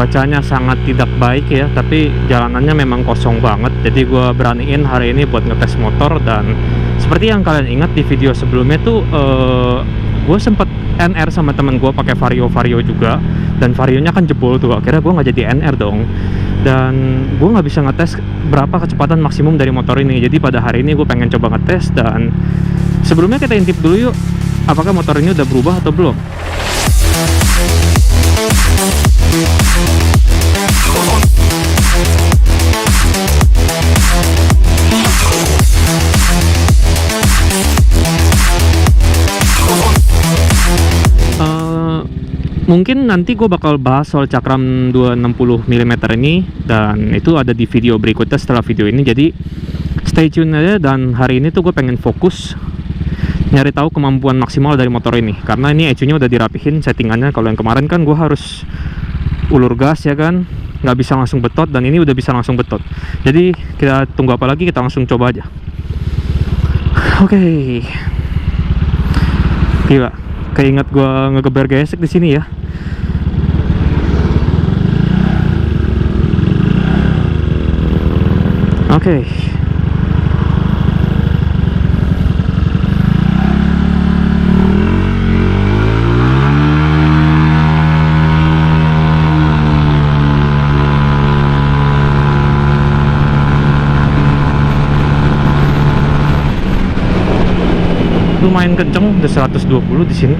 cuacanya sangat tidak baik ya, tapi jalanannya memang kosong banget. Jadi gue beraniin hari ini buat ngetes motor. Dan seperti yang kalian ingat di video sebelumnya tuh, gue sempet NR sama temen gue pakai Vario juga, dan Varionya kan jebol tuh. Akhirnya gue nggak jadi NR dong, dan gue nggak bisa ngetes berapa kecepatan maksimum dari motor ini. Jadi pada hari ini gue pengen coba ngetes. Dan sebelumnya kita intip dulu yuk, apakah motor ini udah berubah atau belum. Mungkin nanti gue bakal bahas soal cakram 260 mm ini, dan itu ada di video berikutnya setelah video ini. Jadi stay tune aja. Dan hari ini tuh gue pengen fokus nyari tahu kemampuan maksimal dari motor ini, karena ini ECU-nya udah dirapihin settingannya. Kalau yang kemarin kan gue harus ulur gas ya kan, nggak bisa langsung betot, dan ini udah bisa langsung betot. Jadi kita tunggu apa lagi, kita langsung coba aja. Oke. Gila, keinget gue ngegeber gesek di sini ya. Oke. Lumayan kenceng, udah 120 di sini.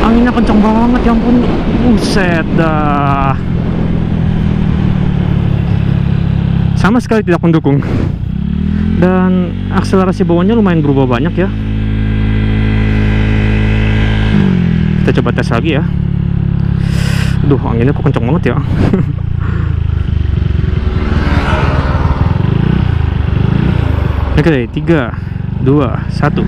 Anginnya kenceng banget, ya ampun. Buset dah. Sama sekali tidak mendukung. Dan akselerasi bawahnya lumayan berubah banyak ya. Kita coba tes lagi ya. Aduh, anginnya kok kenceng banget ya. Oke, 3, 2, 1.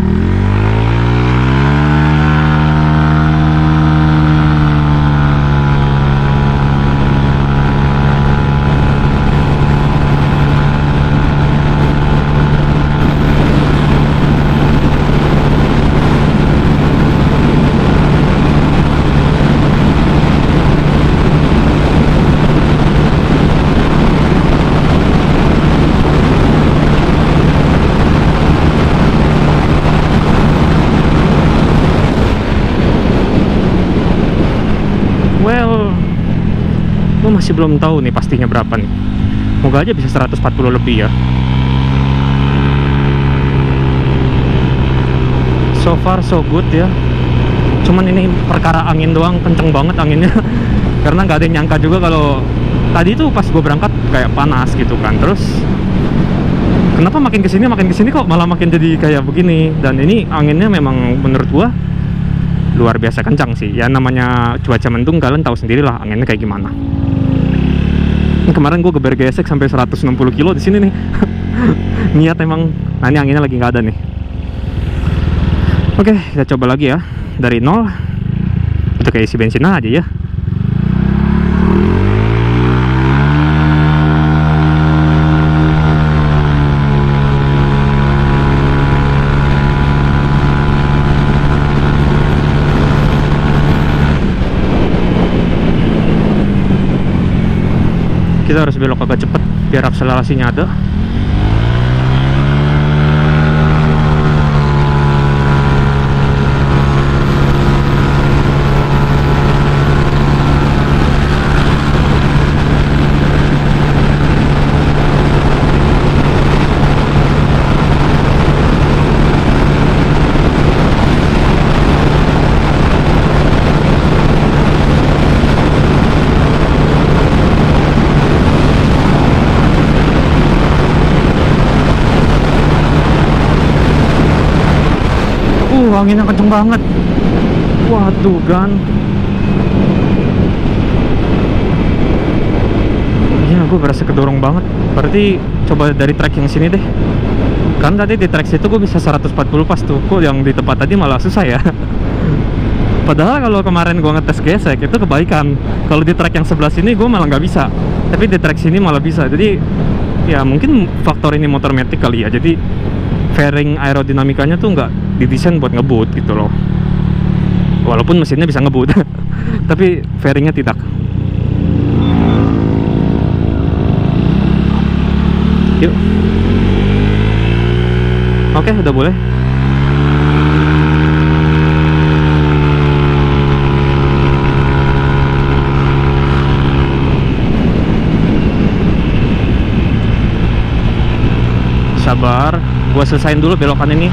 Well, gue masih belum tahu nih pastinya berapa nih. Moga aja bisa 140 lebih ya. So far so good ya. Cuman ini perkara angin doang, kenceng banget anginnya. Karena nggak ada yang nyangka juga kalau tadi tuh pas gue berangkat kayak panas gitu kan. Terus kenapa makin kesini kok malah makin jadi kayak begini. Dan ini anginnya memang menurut gue luar biasa kencang sih. Ya namanya cuaca mendung, kalian tahu sendirilah anginnya kayak gimana. Ini kemarin gue geber gesek sampai 160 kilo di sini nih. Niat emang. Nah, ini anginnya lagi nggak ada nih. Oke, kita coba lagi ya dari nol. Itu kayak isi bensin aja ya. Kita harus belok agak cepet biar akselerasinya ada. Anginnya kenceng banget. Waduh gan. Iya, gue berasa kedorong banget. Berarti coba dari track yang sini deh. Kan tadi di track situ gue bisa 140 pas tuh. Kok yang di tempat tadi malah susah ya. Padahal kalau kemarin gue ngetes gesek itu kebaikan. Kalau di track yang sebelah sini gue malah nggak bisa. Tapi di track sini malah bisa. Jadi ya mungkin faktor ini motor matic kali ya. Jadi fairing aerodinamikanya tuh nggak didesain buat ngebut gitu loh. Walaupun mesinnya bisa ngebut. Tapi fairingnya tidak. Yuk. Oke, udah boleh. Sabar, gua selesain dulu belokan ini.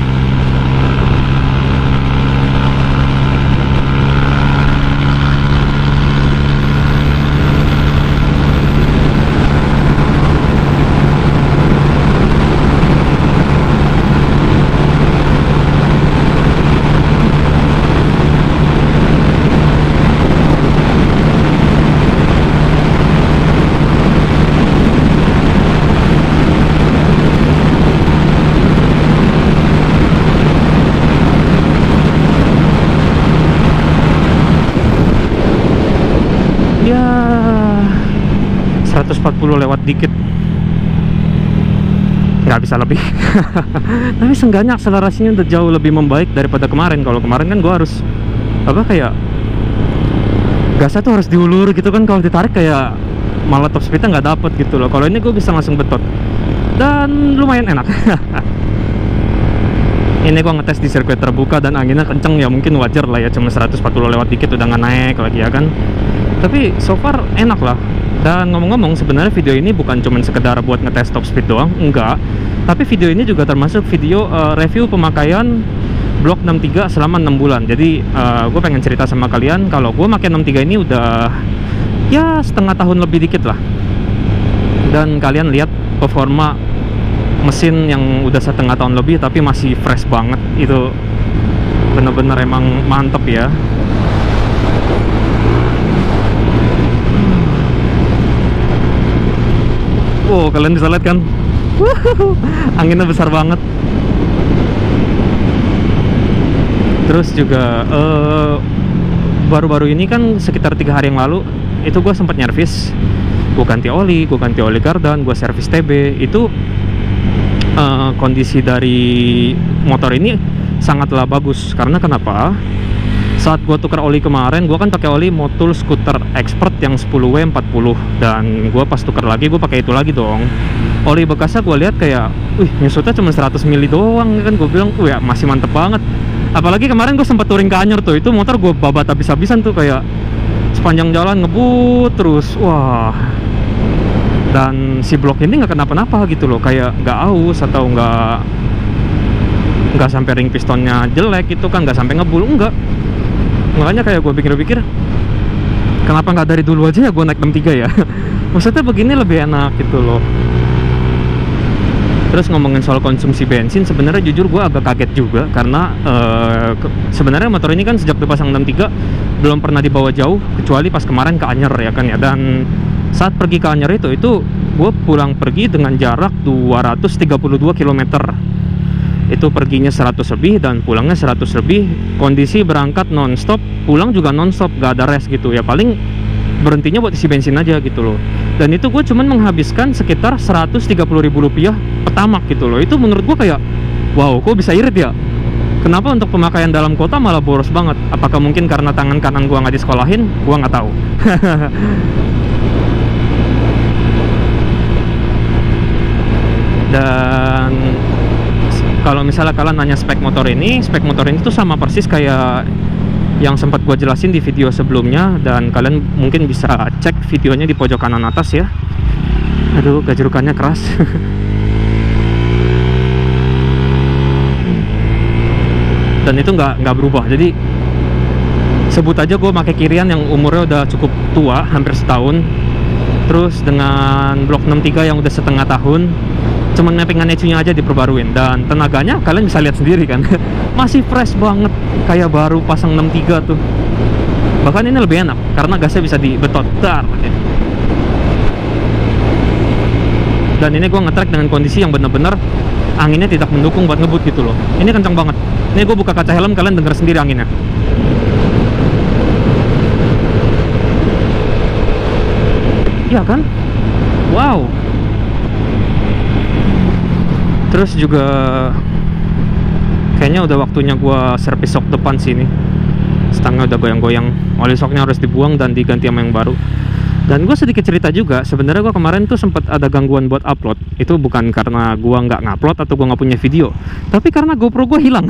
Ya 140 lewat dikit, nggak bisa lebih. Tapi seenggaknya akselerasinya udah jauh lebih membaik daripada kemarin. Kalau kemarin kan gua harus apa, kayak gasnya tuh harus diulur gitu kan. Kalau ditarik kayak malah top speednya nggak dapet gitu loh. Kalau ini gue bisa langsung betot dan lumayan enak. Ini gua ngetes di sirkuit terbuka dan anginnya kenceng, ya mungkin wajar lah ya, cuma 140 lewat dikit udah nggak naik lagi ya kan. Tapi so far enak lah. Dan ngomong-ngomong, sebenarnya video ini bukan cuma sekedar buat ngetes top speed doang, enggak. Tapi video ini juga termasuk video review pemakaian Block 63 selama 6 bulan. Jadi gue pengen cerita sama kalian kalau gue pakai 63 ini udah ya setengah tahun lebih dikit lah. Dan kalian lihat performa mesin yang udah setengah tahun lebih tapi masih fresh banget. Itu bener-bener emang mantep ya. Wow, kalian bisa lihat kan? Anginnya besar banget. Terus juga baru-baru ini kan sekitar 3 hari yang lalu itu gue sempat nyervis. Gue ganti oli kardan, gue servis TB. Itu kondisi dari motor ini sangatlah bagus. Karena kenapa? Saat gue tukar oli kemarin, gue kan pakai oli Motul Scooter Expert yang 10W40, dan gue pas tukar lagi gue pakai itu lagi dong. Oli bekasnya gue lihat kayak, nyusutnya cuma 100 mili doang kan. Gue bilang, ya masih mantep banget. Apalagi kemarin gue sempat touring ke Anyer tuh, itu motor gue babat habis-habisan tuh, kayak sepanjang jalan ngebut terus, wah. Dan si blok ini nggak kenapa-napa gitu loh, kayak nggak aus atau nggak sampai ring pistonnya jelek itu kan, nggak sampai ngebul, enggak. Makanya kayak gue pikir-pikir, kenapa nggak dari dulu aja ya gue naik 63 ya. Maksudnya begini lebih enak gitu loh. Terus ngomongin soal konsumsi bensin, sebenarnya jujur gue agak kaget juga. Karena sebenarnya motor ini kan sejak dipasang 63 belum pernah dibawa jauh, kecuali pas kemarin ke Anyer ya kan ya. Dan saat pergi ke Anyer itu gue pulang pergi dengan jarak 232 km. Itu perginya 100 lebih dan pulangnya 100 lebih. Kondisi berangkat non-stop, pulang juga non-stop, gak ada rest gitu ya. Paling berhentinya buat isi bensin aja gitu loh. Dan itu gue cuman menghabiskan sekitar Rp130.000 petamak gitu loh. Itu menurut gue kayak, wow, kok bisa irit ya. Kenapa untuk pemakaian dalam kota malah boros banget? Apakah mungkin karena tangan kanan gue nggak disekolahin? Gue nggak tahu. Dan kalau misalnya kalian nanya spek motor ini tuh sama persis kayak yang sempat gue jelasin di video sebelumnya, dan kalian mungkin bisa cek videonya di pojok kanan atas ya. Aduh, gajerukannya keras. Dan itu nggak berubah. Jadi sebut aja gue pakai kirian yang umurnya udah cukup tua, hampir setahun. Terus dengan blok 63 yang udah setengah tahun, cuman mappingan ECU-nya aja diperbaruin, dan tenaganya kalian bisa lihat sendiri kan. Masih fresh banget kayak baru pasang 63 tuh. Bahkan ini lebih enak karena gasnya bisa dibetot dar. Dan ini gue nge-track dengan kondisi yang bener-bener anginnya tidak mendukung buat ngebut gitu loh. Ini kencang banget. Ini gue buka kaca helm, kalian denger sendiri anginnya. Iya kan? Wow. Terus juga kayaknya udah waktunya gua servis shock depan sini. Stangnya udah goyang-goyang, oli shocknya harus dibuang dan diganti sama yang baru. Dan gue sedikit cerita juga, sebenarnya gue kemarin tuh sempat ada gangguan buat upload. Itu bukan karena gue nggak ngupload atau gue nggak punya video, tapi karena GoPro gue hilang.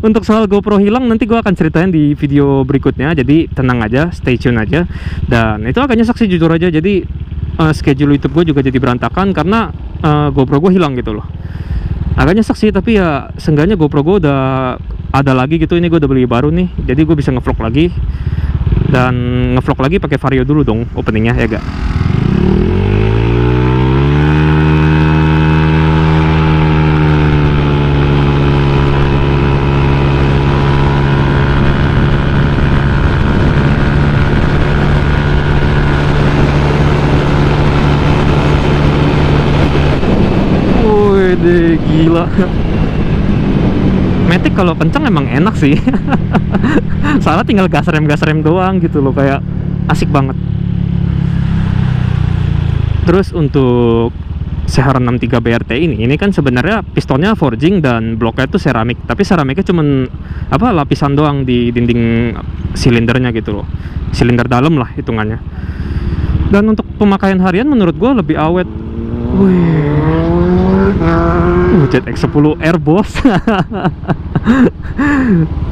Untuk soal GoPro hilang nanti gue akan ceritain di video berikutnya, jadi tenang aja, stay tune aja. Dan itu agak nyesek sih jujur aja, jadi schedule YouTube gue juga jadi berantakan karena GoPro gue hilang gitu loh. Agak nyesek sih, tapi ya seenggaknya GoPro gue udah ada lagi gitu. Ini gue udah beli baru nih, jadi gue bisa ngevlog lagi. Dan ngevlog lagi pakai Vario dulu dong openingnya, ya gak? Wih deh, gila. Matic kalau kenceng emang enak sih. Soalnya tinggal gas rem doang gitu loh, kayak asik banget. Terus untuk CHR 63 BRT ini kan sebenarnya pistonnya forging dan bloknya itu seramik, tapi seramiknya cuman apa, lapisan doang di dinding silindernya gitu loh, silinder dalam lah hitungannya. Dan untuk pemakaian harian menurut gue lebih awet. ZX10R bos.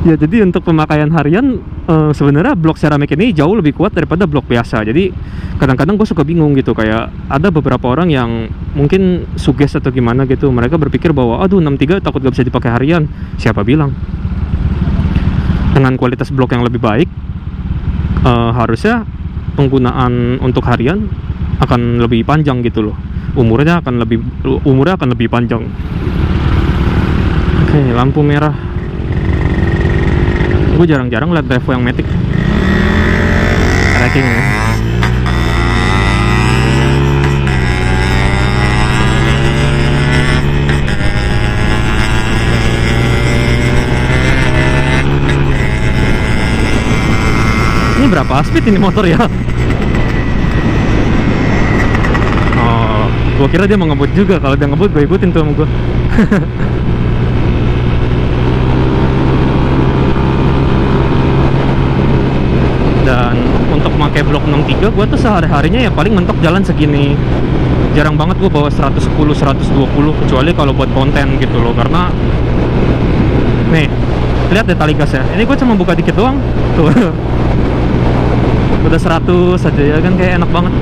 Ya jadi untuk pemakaian harian sebenarnya blok seramik ini jauh lebih kuat daripada blok biasa. Jadi kadang-kadang gue suka bingung gitu, kayak ada beberapa orang yang mungkin suges atau gimana gitu, mereka berpikir bahwa aduh 63 takut gak bisa dipakai harian. Siapa bilang? Dengan kualitas blok yang lebih baik, harusnya penggunaan untuk harian akan lebih panjang gitu loh. Umurnya akan lebih panjang. Oke, lampu merah. Gue jarang-jarang liat Revo yang Matic tracking ya. Ini berapa speed ini motor ya? Oh, gue kira dia mau ngebut juga. Kalau dia ngebut gue ikutin tuh sama gue. Dan untuk pakai blok 63 gue tuh sehari-harinya ya paling mentok jalan segini. Jarang banget gue bawa 110, 120, kecuali kalau buat konten gitu loh. Karena nih, lihat deh tali gas ya. Ini gue cuma buka dikit doang tuh. Udah 100 aja ya kan, kayak enak banget.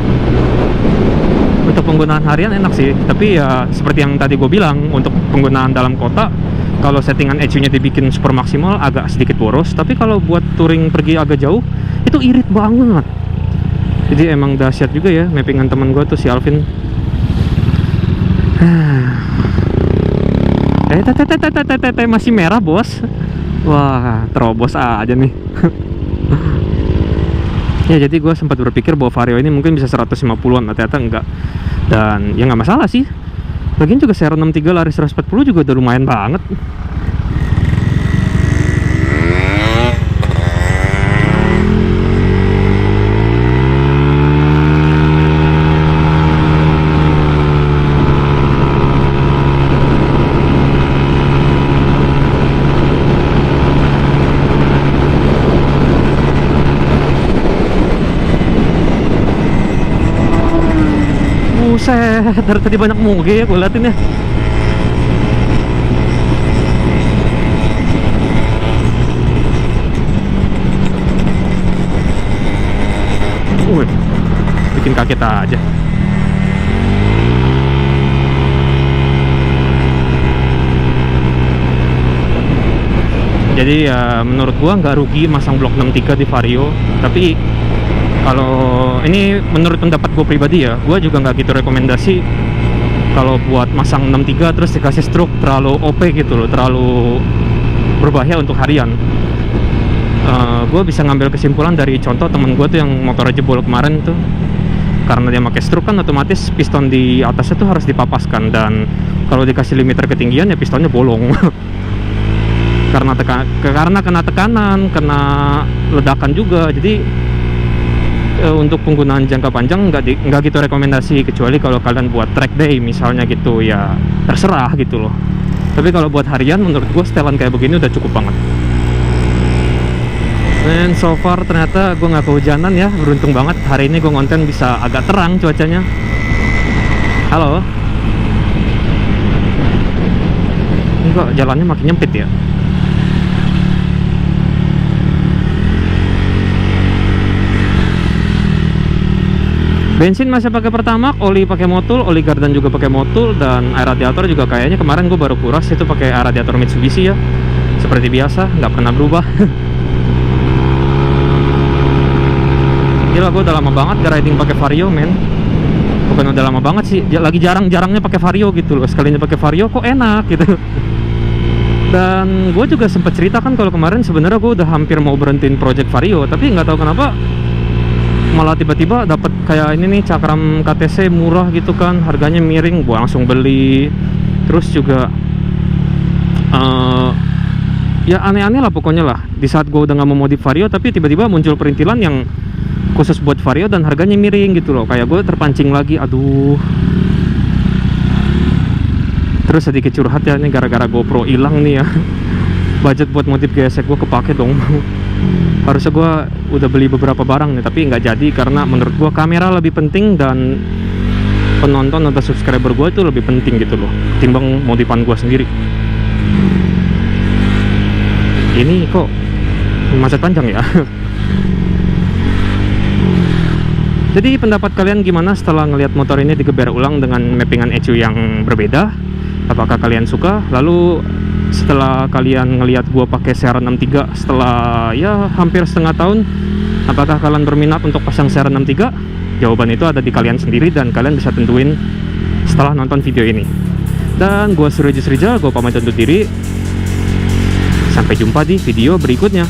Untuk penggunaan harian enak sih, tapi ya seperti yang tadi gue bilang, untuk penggunaan dalam kota, kalau settingan ECU nya dibikin super maksimal agak sedikit boros. Tapi kalau buat touring pergi agak jauh, itu irit banget. Jadi emang dahsyat juga ya mappingan teman gue tuh si Alvin. Masih merah bos. Wah, terobos aja nih. Ya jadi gue sempat berpikir bahwa Vario ini mungkin bisa 150-an, ternyata enggak. Dan ya nggak masalah sih. Lagian juga CHR 63 lari 140 juga udah lumayan banget. Buset, dari tadi banyak moge ya gue liatin ya. Bikin kaget aja. Jadi ya menurut gua nggak rugi masang blok 63 di Vario. Tapi kalau ini menurut pendapat gue pribadi ya, gue juga nggak gitu rekomendasi kalau buat masang 63 terus dikasih stroke terlalu OP gitu loh, terlalu berbahaya untuk harian. Gue bisa ngambil kesimpulan dari contoh temen gue tuh yang motornya jebol kemarin tuh. Karena dia pakai stroke kan otomatis piston di atasnya tuh harus dipapaskan, dan kalau dikasih limiter ketinggian ya pistonnya bolong. Karena kena tekanan, kena ledakan juga. Jadi untuk penggunaan jangka panjang nggak gitu rekomendasi, kecuali kalau kalian buat track day misalnya gitu, ya terserah gitu loh. Tapi kalau buat harian menurut gue setelan kayak begini udah cukup banget. Dan so far ternyata gue nggak kehujanan ya, beruntung banget hari ini gue ngonten bisa agak terang cuacanya. Halo, ini kok jalannya makin nyempit ya. Bensin masih pakai Pertamax, oli pakai Motul, oli gardan juga pakai Motul, dan air radiator juga kayaknya kemarin gue baru kuras itu pakai air radiator Mitsubishi ya. Seperti biasa, nggak pernah berubah. Gila, gue udah lama banget gak riding pakai Vario, men. Bukan udah lama banget sih, lagi jarang-jarangnya pakai Vario gitu loh. Sekalinya pakai Vario kok enak gitu. Dan gue juga sempat cerita kan kalau kemarin sebenarnya gue udah hampir mau berhentiin project Vario, tapi nggak tahu kenapa malah tiba-tiba dapat kayak ini nih, cakram KTC murah gitu kan, harganya miring, gue langsung beli. Terus juga ya aneh-aneh lah pokoknya lah. Di saat gue udah nggak mau modif Vario, tapi tiba-tiba muncul perintilan yang khusus buat Vario dan harganya miring gitu loh. Kayak gue terpancing lagi, aduh. Terus sedikit curhat ya, ini gara-gara GoPro hilang nih ya. Budget buat modif GSX gue kepake dong. Harusnya gue udah beli beberapa barang nih, tapi nggak jadi karena menurut gue kamera lebih penting dan penonton atau subscriber gue itu lebih penting gitu loh, timbang modifan gue sendiri. Ini kok macet panjang ya. Jadi pendapat kalian gimana setelah ngelihat motor ini digeber ulang dengan mappingan ECU yang berbeda? Apakah kalian suka? Lalu setelah kalian ngelihat gua pakai Seren 63 setelah ya hampir setengah tahun, apakah kalian berminat untuk pasang Seren 63? Jawaban itu ada di kalian sendiri dan kalian bisa tentuin setelah nonton video ini. Dan gua Surya Rijal, gua pamit undur diri. Sampai jumpa di video berikutnya.